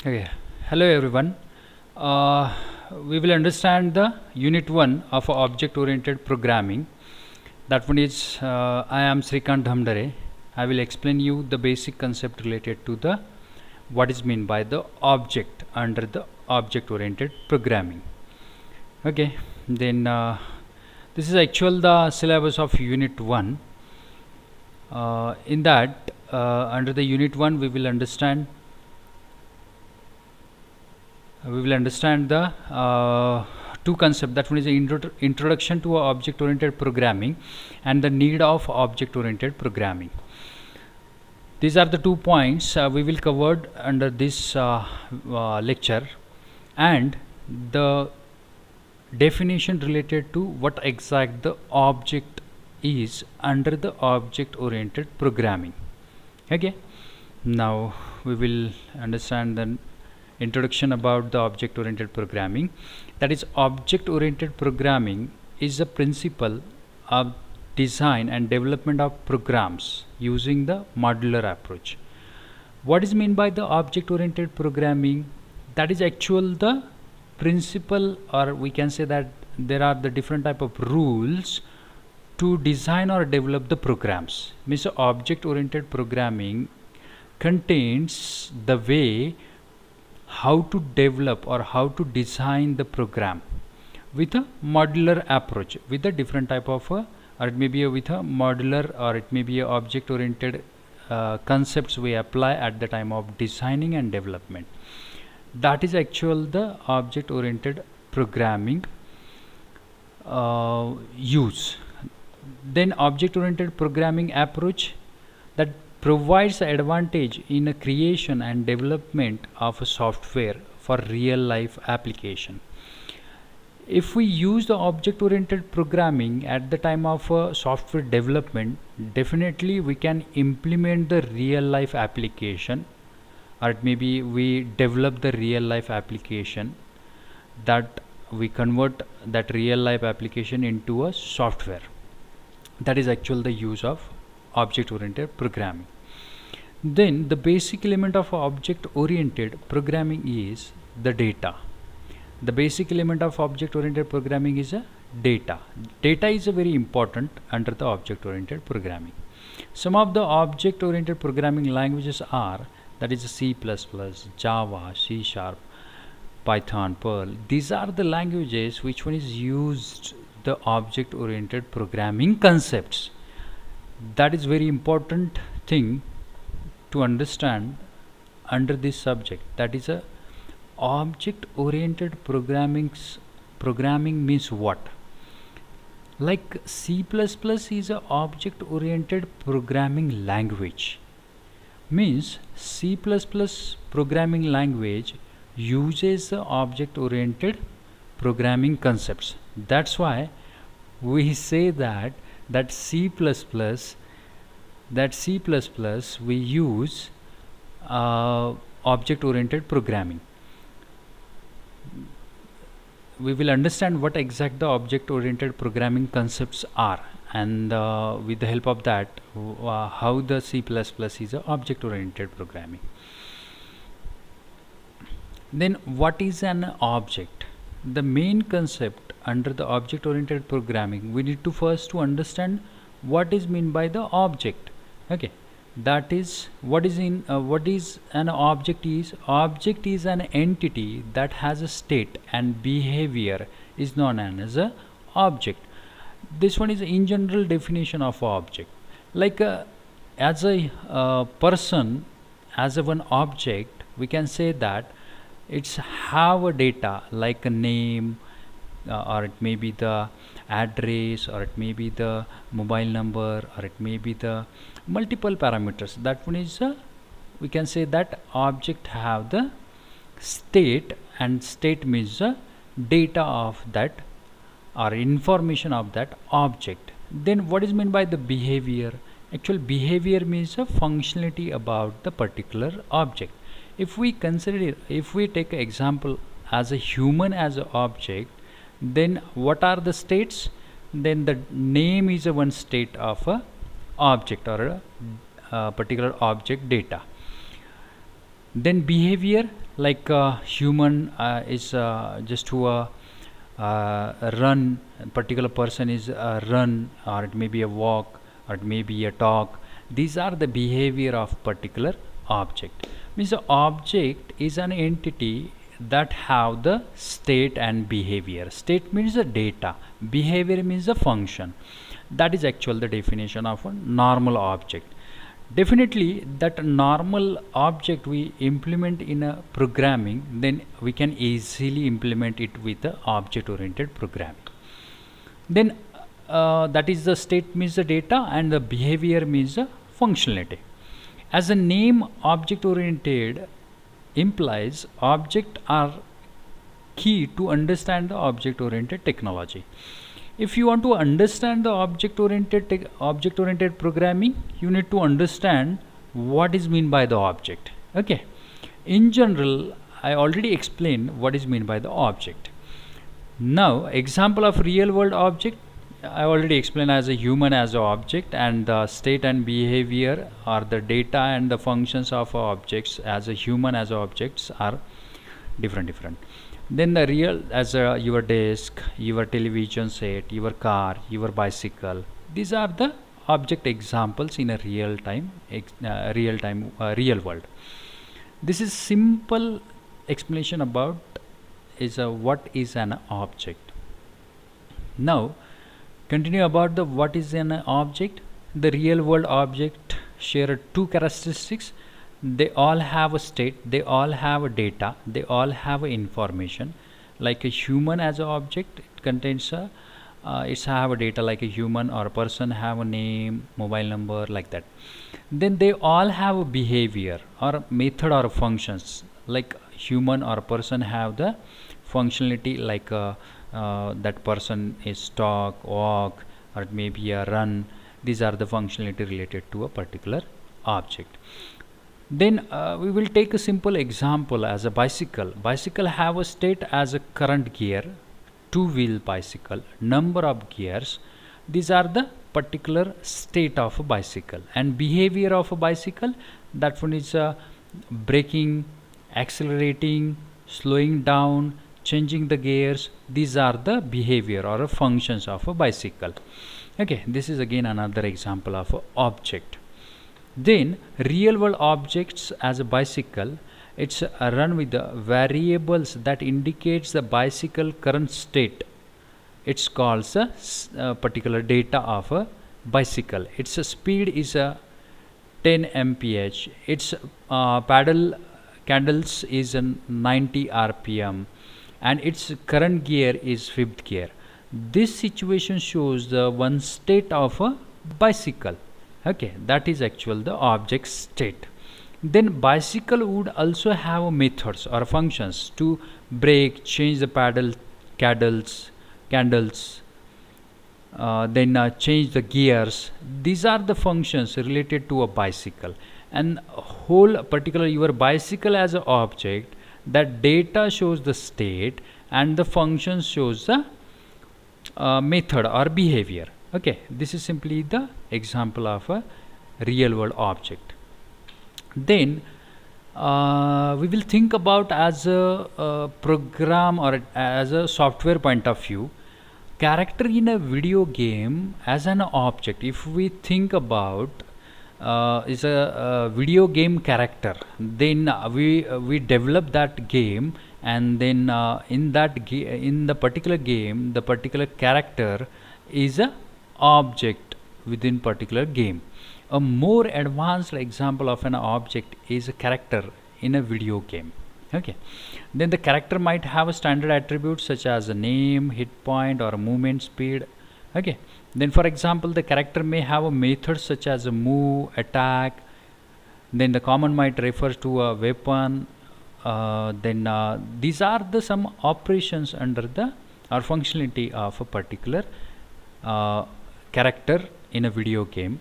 Okay. Hello everyone. Uh, we will understand the unit 1 of object oriented programming. That one is I am Srikant Dhamdare. I will explain you the basic concept related to the what is meant by the object under the object oriented programming. Okay. Then this is actual the syllabus of unit 1. In that under the unit 1 we will understand the two concepts. That one is the introduction to object oriented programming and the need of object oriented programming. These are the 2 points we will cover under this lecture, and the definition related to what exact the object is under the object oriented programming. Okay, now we will understand the introduction about the object oriented programming. That is, object oriented programming is a principle of design and development of programs using the modular approach. What is meant by the object oriented programming? That is actual the principle, or we can say that there are the different type of rules to design or develop the programs. Means object oriented programming contains the way how to develop or how to design the program with a modular approach, with a different type of or it may be with a modular, or it may be a object oriented concepts we apply at the time of designing and development. That is actual the object oriented programming use. Then object oriented programming approach that provides advantage in a creation and development of a software for real life application. If we use the object oriented programming at the time of software development, definitely we can implement the real life application, or it may be we develop the real life application, that we convert that real life application into a software. That is actual the use of object oriented programming. Then the basic element of object oriented programming is the data. The basic element of object oriented programming is a data. Data is a very important under the object oriented programming. Some of the object oriented programming languages are, that is C++, Java, C#, Python, Perl. These are the languages which one is used the object oriented programming concepts. That is very important thing to understand under this subject. That is a object oriented programming means what? Like C++ is a object oriented programming language. Means C++ programming language uses the object oriented programming concepts. That's why we say that C++ we use object oriented programming. We will understand what exact the object oriented programming concepts are, and with the help of that how the C++ is a object oriented programming. Then what is an object? The main concept under the object oriented programming, we need to first to understand what is meant by the object. Okay, that is what is an object is. Object is an entity that has a state and behavior is known as a object. This one is in general definition of object. Like as a person, as a one object, we can say that it's have a data like a name, or it may be the address, or it may be the mobile number, or it may be the multiple parameters. That one is we can say that object have the state, and state means the data of that or information of that object. Then what is meant by the behavior? Actual behavior means a functionality about the particular object. If we consider it, if we take an example as a human as an object, then what are the states? Then the name is a one state of a object or a particular object data. Then behavior, like human is just to run, a particular person is run, or it may be a walk, or it may be a talk. These are the behavior of particular object. Means the object is an entity that have the state and behavior. State means the data, behavior means the function. That is actual the definition of a normal object. Definitely that normal object we implement in a programming, then we can easily implement it with the object oriented programming. Then that is the state means the data, and the behavior means the functionality. As the name object oriented implies, object are key to understand the object oriented technology. If you want to understand the object oriented programming, you need to understand what is meant by the object. Okay, in general I already explained what is meant by the object. Now example of real world object, I already explained as a human as an object, and the state and behavior or the data and the functions of objects as a human as objects are different. Then the real as your desk, your television set, your car, your bicycle, these are the object examples in a real world. This is simple explanation about is what is an object. Now continue about the what is an object. The real world object share two characteristics. They all have a state, they all have a data, they all have a information. Like a human as an object, it contains a it's have a data like a human or a person have a name, mobile number, like that. Then they all have a behavior or method or functions. Like human or a person have the functionality, like that person is talk, walk, or it may be a run. These are the functionality related to a particular object. Then we will take a simple example as a bicycle. Bicycle have a state as a current gear, two-wheel bicycle, number of gears. These are the particular state of a bicycle. And behavior of a bicycle, that one is braking, accelerating, slowing down, changing the gears. These are the behavior or functions of a bicycle. Okay, this is again another example of a object. Then real world objects as a bicycle, it's run with the variables that indicates the bicycle current state. It's called a particular data of a bicycle. Its speed is a 10 mph. Its paddle cadence is a 90 rpm, and its current gear is fifth gear. This situation shows the one state of a bicycle. Okay, that is actual the object state. Then bicycle would also have methods or functions to brake, change the paddle candles, then change the gears. These are the functions related to a bicycle. And whole particular your bicycle as an object, that data shows the state and the function shows the method or behavior. Okay, this is simply the example of a real world object. Then we will think about as a program or as a software point of view, character in a video game as an object. If we think about is a video game character, then we develop that game, and then in the particular game, the particular character is a object within particular game. A more advanced example of an object is a character in a video game. Okay, then the character might have a standard attributes such as a name, hit point, or a movement speed. Okay, then for example the character may have a method such as a move, attack. Then the command might refer to a weapon. Then these are the some operations under the or functionality of a particular character in a video game.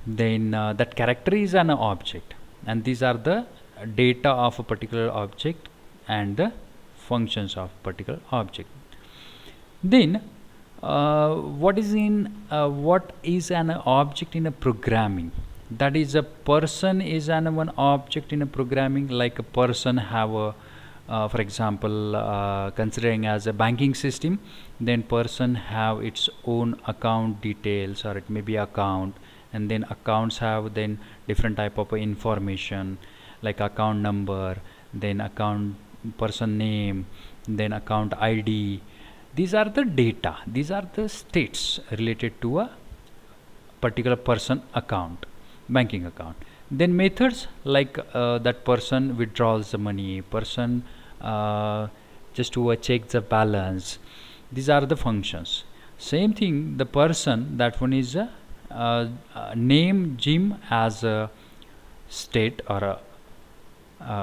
Then that character is an object, and these are the data of a particular object and the functions of particular object. Then what is an object in a programming? That is, a person is an one object in a programming. Like a person have a for example, considering as a banking system, then person have its own account details, or it may be account, and then accounts have then different type of information, like account number, then account person name, then account ID. These are the data, these are the states related to a particular person account, banking account. Then methods, like that person withdraws the money, person just to check the balance. These are the functions. Same thing, the person, that one is name Jim as a state, or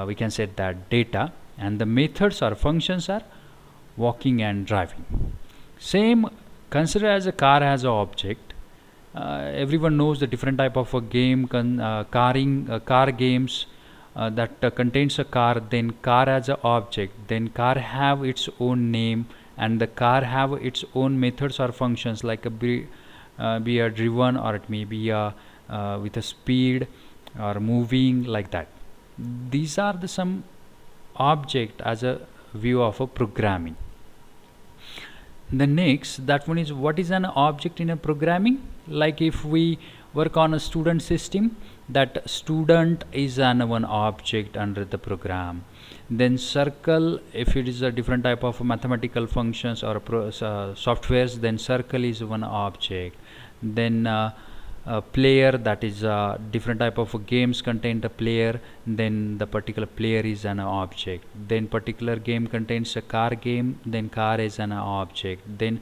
we can say that data, and the methods or functions are walking and driving. Same, consider as a car as an object. Everyone knows the different type of a game, car games that contains a car. Then car as an object, then car have its own name, and the car have its own methods or functions, like a be a driven, or it may be a with a speed or moving, like that. These are the some object as a view of a programming. The next, that one is, what is an object in a programming? Like if we work on a student system, that student is an one object under the program. Then circle, if it is a different type of mathematical functions or softwares, then circle is one object. Then player, that is different type of games contain the player, then the particular player is an object. Then particular game contains a car game, then car is an object. Then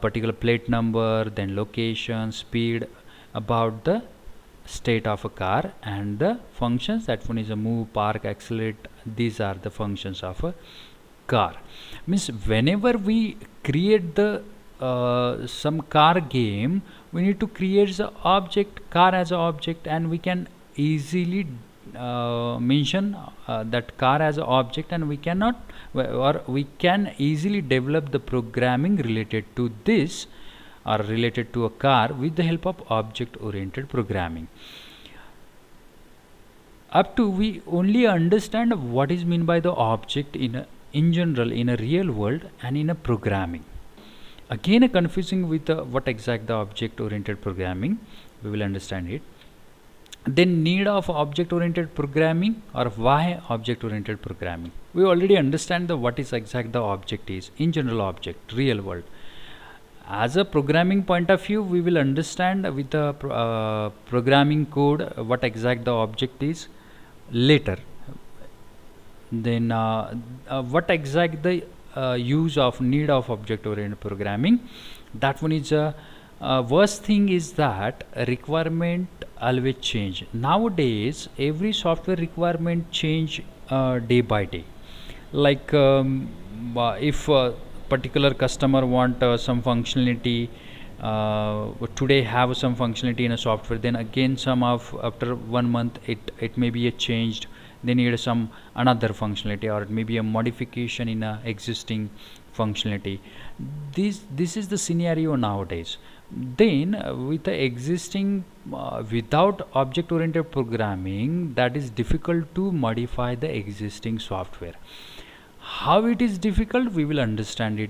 particular plate number, then location, speed, about the state of a car, and the functions, that one is a move, park, accelerate. These are the functions of a car. Means whenever we create the some car game, we need to create the object car as an object, and we can easily mention that car as an object, and we cannot, or we can easily develop the programming related to this, or related to a car, with the help of object oriented programming. Up to we only understand what is meant by the object in general in a real world and in a programming. Again, a confusing with what exact the object oriented programming, we will understand it. Then need of object oriented programming, or why object oriented programming. We already understand the what is exact the object is in general object real world. As a programming point of view, we will understand with the programming code what exact the object is later. Then what exact the use of need of object oriented programming, that one is worst thing is that requirement always change. Nowadays every software requirement change day by day. Like if particular customer want some functionality, today have some functionality in a software, then again some of after 1 month it may be a changed, they need some another functionality, or it may be a modification in a existing functionality. This is the scenario nowadays. Then with the existing without object oriented programming, that is difficult to modify the existing software. How it is difficult, we will understand it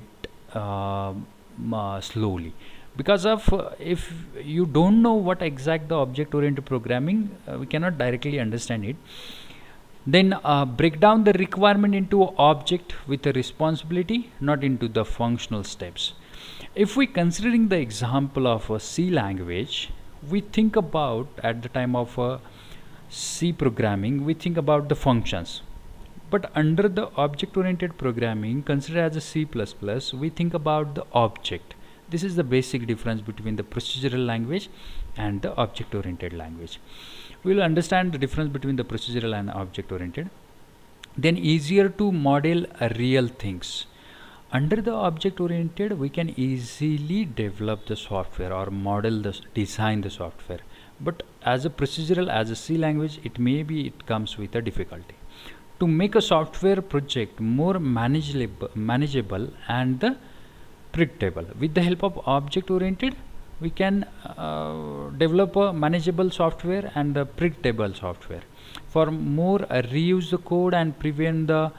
slowly, because of if you don't know what exact the object oriented programming, we cannot directly understand it. Then break down the requirement into object with a responsibility, not into the functional steps. If we considering the example of a C language, we think about at the time of C programming, we think about the functions. But under the object oriented programming, consider as a C++, we think about the object. This is the basic difference between the procedural language and the object oriented language. We will understand the difference between the procedural and object oriented. Then easier to model real things. Under the object oriented, we can easily develop the software or model the design the software. But as a procedural, as a C language, it comes with a difficulty. To make a software project more manageable and predictable, with the help of object oriented, we can develop a manageable software and a predictable software. For more, reuse the code and prevent the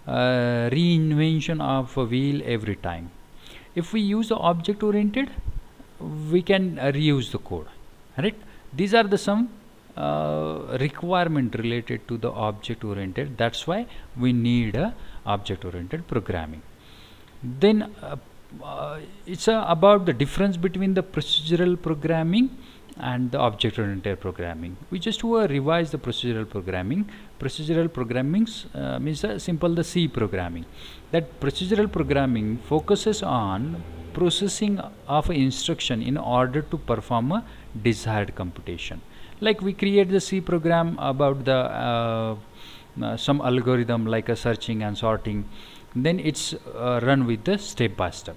reinvention of a wheel every time. If we use the object oriented, we can reuse the code, right? These are the some requirement related to the object oriented. That's why we need a object oriented programming. Then it's about the difference between the procedural programming and the object oriented programming. We just revise the procedural programming. Procedural programming means simple the C programming. That procedural programming focuses on processing of instruction in order to perform a desired computation. Like we create the C program about the some algorithm like a searching and sorting, then it's run with the step by step.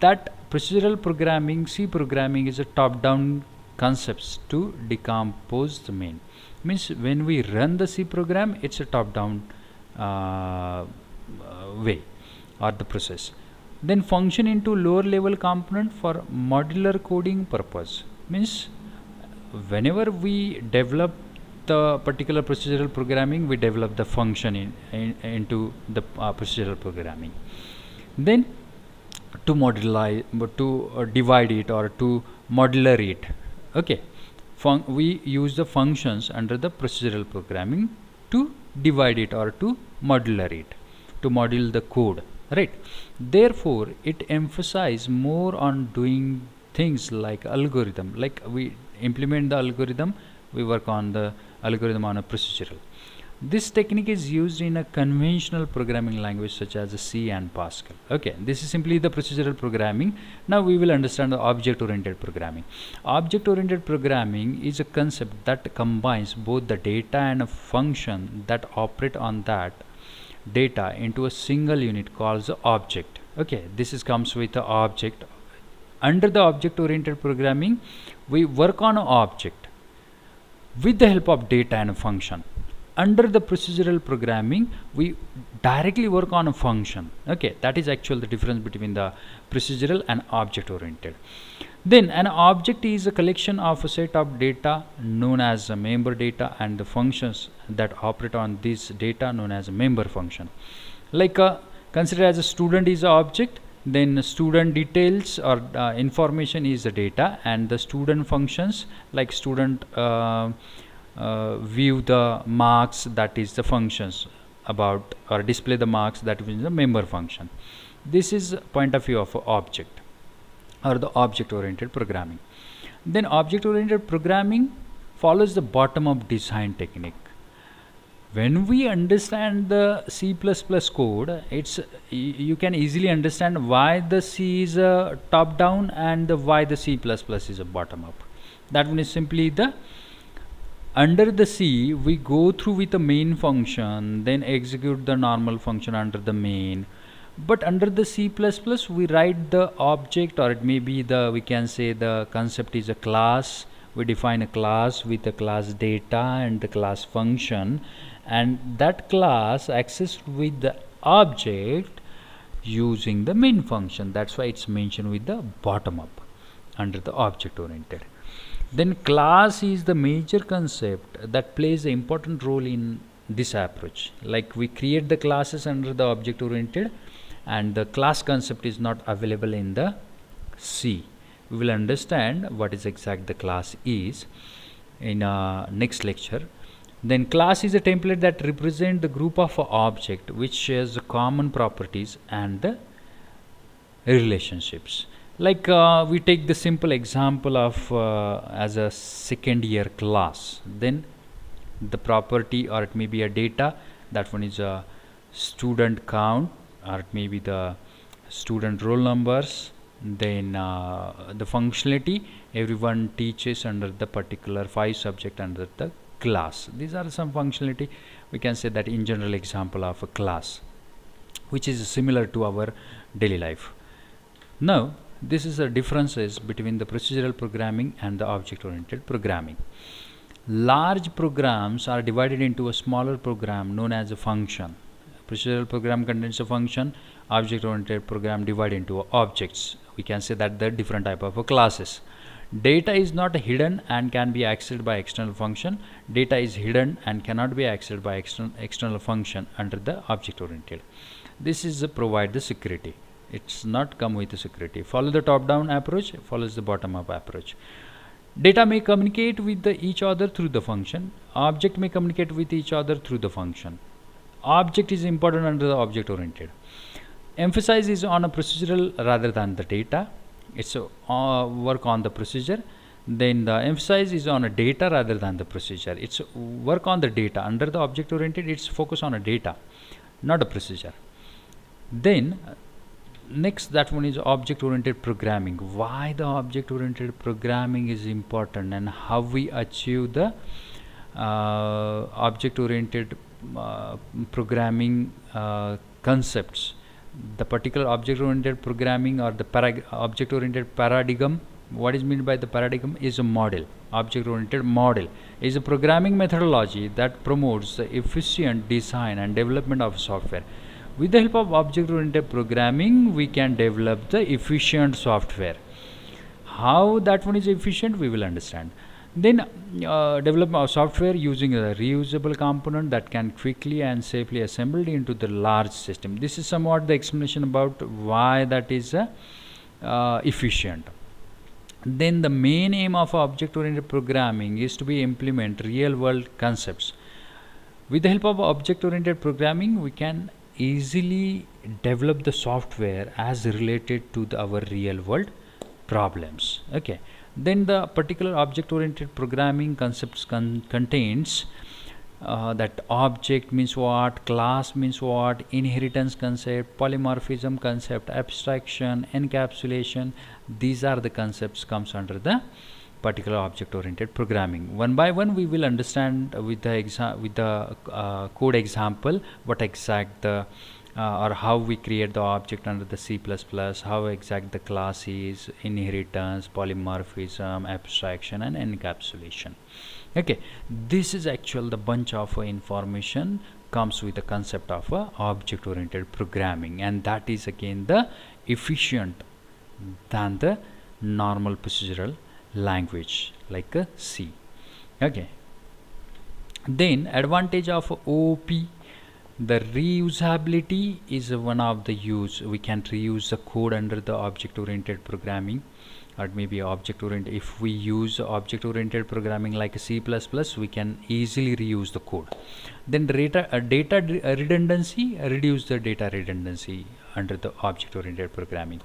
That procedural programming, C programming, is a top down concepts to decompose the main. Means when we run the C program, it's a top down way or the process. Then function into lower level component for modular coding purpose. Means whenever we develop the particular procedural programming, we develop the function into the procedural programming. Then to modularize, to divide it or to modular it, okay, we use the functions under the procedural programming to divide it or to modular it, to module the code, right? Therefore it emphasizes more on doing things like algorithm, like we implement the algorithm, we work on the algorithm on a procedural. This technique is used in a conventional programming language such as C and Pascal. Okay, this is simply the procedural programming. Now we will understand the object oriented programming. Object oriented programming is a concept that combines both the data and a function that operate on that data into a single unit called the object. Okay, this is comes with the object. Under the object oriented programming, we work on an object with the help of data and a function. Under the procedural programming, we directly work on a function. Okay, that is actually the difference between the procedural and object oriented. Then an object is a collection of a set of data known as a member data and the functions that operate on this data known as a member function. Like consider as a student is an object, then student details or information is the data, and the student functions like student view the marks, that is the functions about, or display the marks, that is the member function. This is point of view of object or the object oriented programming. Then object oriented programming follows the bottom up design technique. When we understand the C++ code, it's you can easily understand why the C is a top down and why the C++ is a bottom up. That one is simply the under the C we go through with the main function, then execute the normal function under the main. But under the C++ we write the object, or it may be the, we can say the concept is a class. We define a class with the class data and the class function, and that class accessed with the object using the main function. That's why it's mentioned with the bottom up under the object oriented. Then class is the major concept that plays an important role in this approach. Like we create the classes under the object oriented, and the class concept is not available in the C. We will understand what is exact the class is in next lecture. Then class is a template that represent the group of object which shares the common properties and the relationships. Like we take the simple example of as a second year class, then the property, or it may be a data, that one is a student count, or it may be the student roll numbers. Then the functionality, everyone teaches under the particular 5 subject under the class. These are some functionality, we can say that in general example of a class, which is similar to our daily life. Now this is the differences between the procedural programming and the object oriented programming. Large programs are divided into a smaller program known as a function. Procedural program contains a function. Object oriented program divided into objects. We can say that the different type of classes. Data is not hidden and can be accessed by external function. Data is hidden and cannot be accessed by external function under the object oriented. This is provide the security. It's not come with the security. Follow the top down approach, follows the bottom up approach. Data may communicate with each other through the function. Object may communicate with each other through the function. Object is important under the object oriented. Emphasis is on a procedural rather than the data. It's work on the procedure. Then the emphasis is on a data rather than the procedure. It's work on the data. Under the object oriented, it's focus on a data, not a procedure. Then next, that one is object oriented programming. Why the object oriented programming is important and how we achieve the object oriented programming concepts. The particular object oriented programming or the object oriented paradigm, what is meant by the paradigm is a model. Object oriented model is a programming methodology that promotes the efficient design and development of software. With the help of object oriented programming, we can develop the efficient software. How that one is efficient, we will understand. Then develop our software using a reusable component that can quickly and safely assembled into the large system. This is somewhat the explanation about why that is efficient. Then the main aim of object oriented programming is to be implement real world concepts. With the help of object oriented programming, we can easily develop the software as related to our real world problems. Okay. Then the particular object oriented programming concepts contains that object means what, class means what, inheritance concept, polymorphism concept, abstraction, encapsulation. These are the concepts comes under the particular object oriented programming. One by one we will understand with the code example what exact the or how we create the object under the C++, how exact the class is, inheritance, polymorphism, abstraction and encapsulation. Okay, this is actual the bunch of information comes with the concept of object oriented programming, and that is again the efficient than the normal procedural language like C. Okay, then advantage of OOP, the reusability is one of the use. We can reuse the code under the object oriented programming, or maybe object oriented. If we use object oriented programming like C++, we can easily reuse the code. Then data redundancy, reduce the data redundancy under the object oriented programming.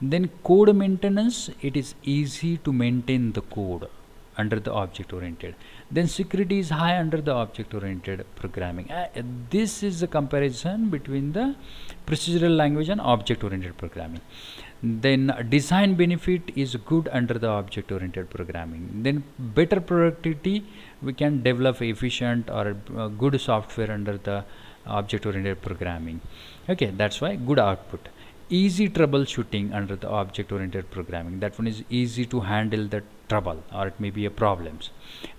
Then code maintenance, it is easy to maintain the code under the object oriented. Then security is high under the object oriented programming. This is a comparison between the procedural language and object oriented programming. Then design benefit is good under the object oriented programming. Then better productivity, we can develop efficient or good software under the object oriented programming. Okay, that's why good output. Easy troubleshooting under the object oriented programming, that one is easy to handle the trouble or it may be a problems.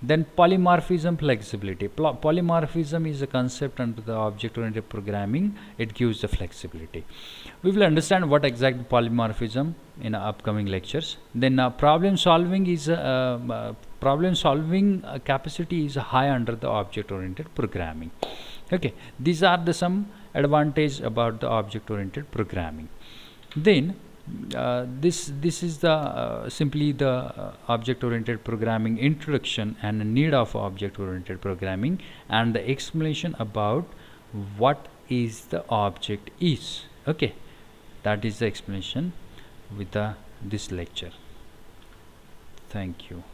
Then polymorphism flexibility. Polymorphism is a concept under the object oriented programming. It gives the flexibility. We will understand what exact polymorphism in upcoming lectures. Then problem solving capacity is high under the object oriented programming. Okay, these are the some advantage about the object oriented programming. Then this is the simply the object oriented programming introduction and need of object oriented programming and the explanation about what is the object is. Okay, that is the explanation with this lecture. Thank you.